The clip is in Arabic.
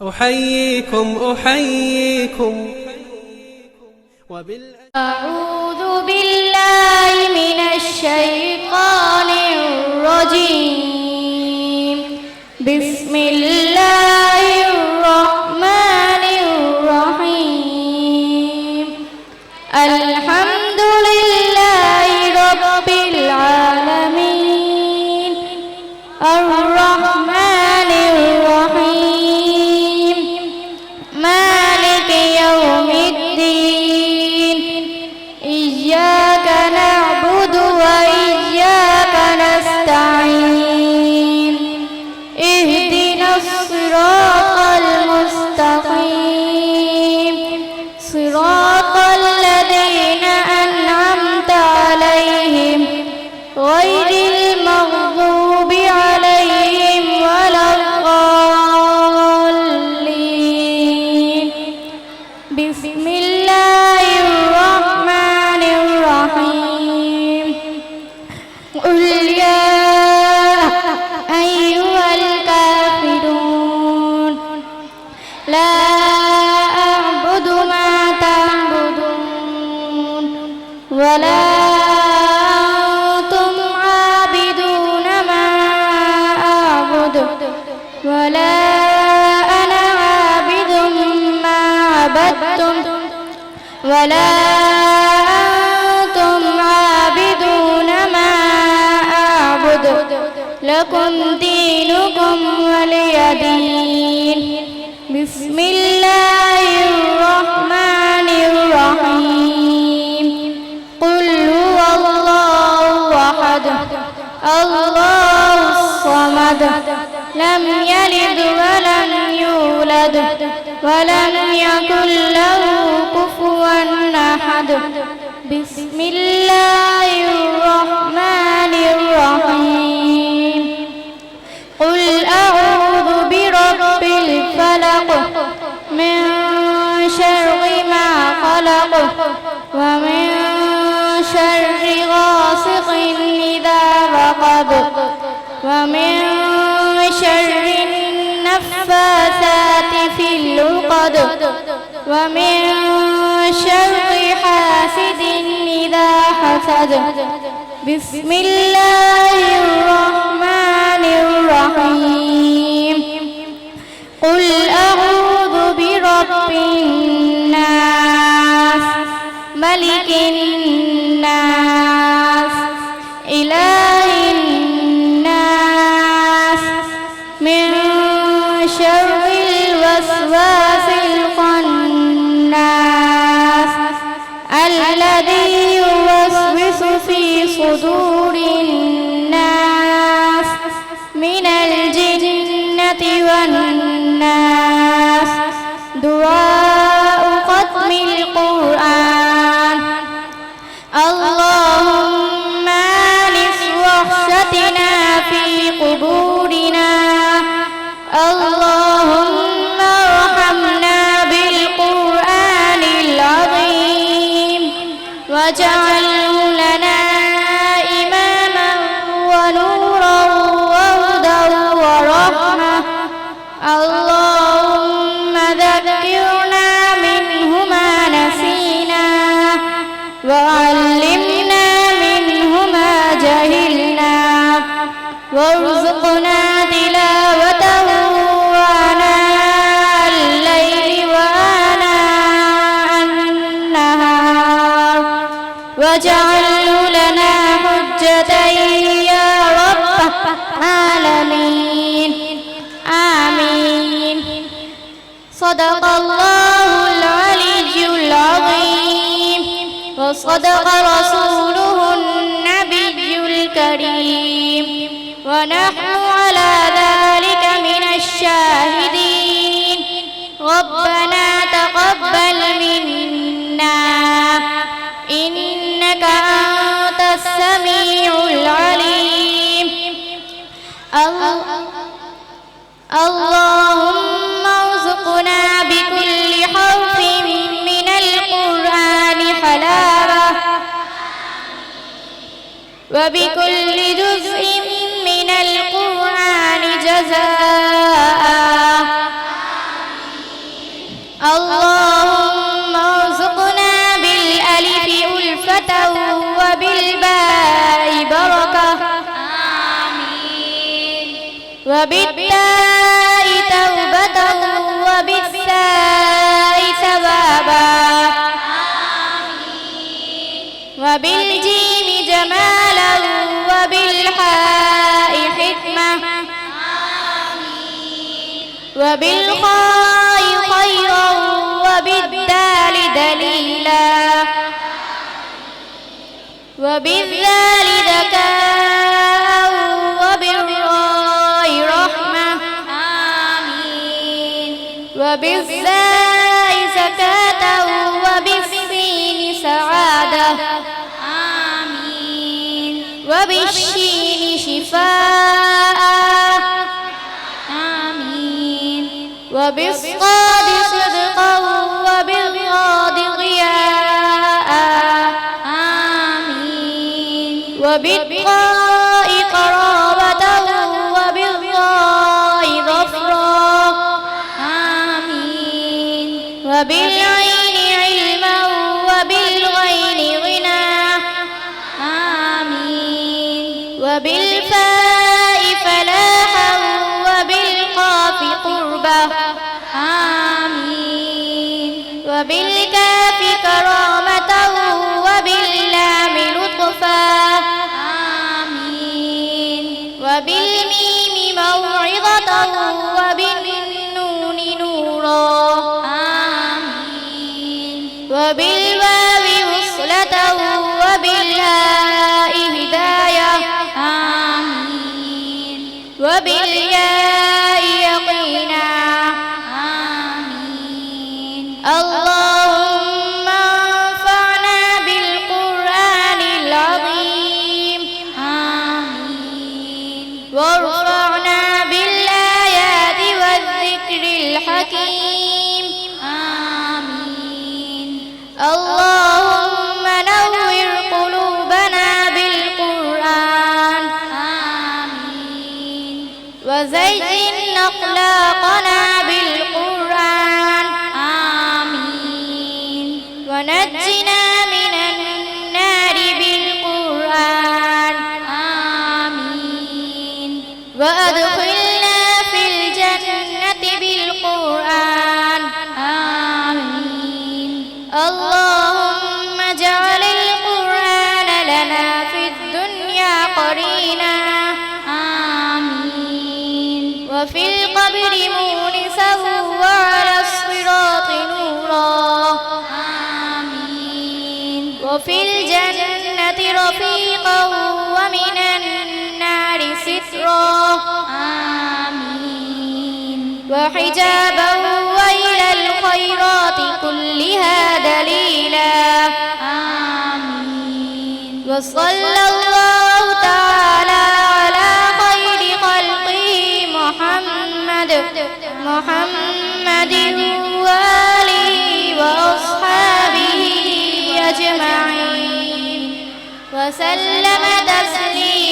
أحييكم أعوذ بالله من الشيطان الرجيم. بسم الله الرحمن الرحيم. الحمد لله رب العالمين الرحمن الرحيم مالك يوم الدين. إياك نعبد وإياك نستعين. اهدنا الصراط المستقيم صراط الذين أنعمت عليهم غير المغضوب عليهم ولا الضالين. بسم الله الرحمن الرحيم. قل يا أيها الكافرون لا أعبد ما تعبدون ولا أنتم عابدون ما أعبد ولا أنا عابد ما عبدتم ولا أنتم عابدون ما أعبد لكم دينكم ولي دين. بسم الله الرحمن الرحيم. قل هو الله أحد الله الصمد لم يلد ولم يولد ولم يكن له كفوا أحد. بسم الله الرحمن الرحيم. قل أعوذ برب الفلق من شر ما خلق ومن شر غاسق إذا وقب ومن شر النفاثات في العقد ومن شر حاسد إذا حسد. بسم الله الرحمن الرحيم. قل أعوذ برب الناس ملك الناس إله الناس من شر الوسواس الخناس الذي يوسوس في صدور الناس من الجنة والناس. دعاء ختم القرآن. اللهم آنس وحشتنا في قبورنا. اللهم ارحمنا بالقرآن العظيم واجعله لنا إماما ونورا وهدى ورحمة. اللهم ذكرنا منه ما نسينا وعلمنا منه ما جهلنا وارزقنا تلاوته آناء الليل وآناء النهار واجعله لنا حجة يا رب العالمين. آمين. صدق الله العلي العظيم وصدق رسوله النبي الكريم ونحن على ذلك من الشاهدين. ربنا تقبل منا إنك أنت السميع العليم. اللهم ارزقنا بكل حرف من القرآن حلاوة وبكل جزء من القرآن جزاء اللهم ارزقنا بالألف ألفة وبالباء بركة آمين وبالتاء توبة وبالثاء ثوابا آمين وبالجيم جمالا وبالحاء حكمة آمين وبالخاء خيرا وبالدال دليلا وبالذال ذكاء وبالراء رحمة آمين وبالزاء زكاة وبالسين سعادة آمين وبالشين شفاء آمين وبالصاد صدقا وبالغاد ضياء آمين وبالطاء قرابة وبالظاء ظفرا آمين وبالعين علما وبالغين غنى آمين وبالفاء فلاحا وبالقاف قربة آمين وبالكاف كرامة وباللام لطفا آمين وبالميم موعظة وبالنون نورا آمين وبالواو وصلة وبالهاء هداية آمين وبالياء يقينا آمين اللهم انفعنا بالقرآن العظيم آمين وارفعنا بالآيات والذكر الحكيم آمين اللهم نور قلوبنا بالقرآن آمين وزين أخلاقنا بالقرآن آمين ونجنا من النار بالقرآن آمين وأدخلنا في الجنة بالقرآن آمين اللهم اجعل القرآن لنا في الدنيا قرينا آمين وفي القبر مونسا وعلى الصراط نورا آمين وفي الجنة رفيقا ومن النار سترا آمين وحجابا وإلى الخيرات كلها دليلا آمين وصلى الله تعالى على خير خلقه محمد وآله وأصحابه أجمعين وسلم تسليما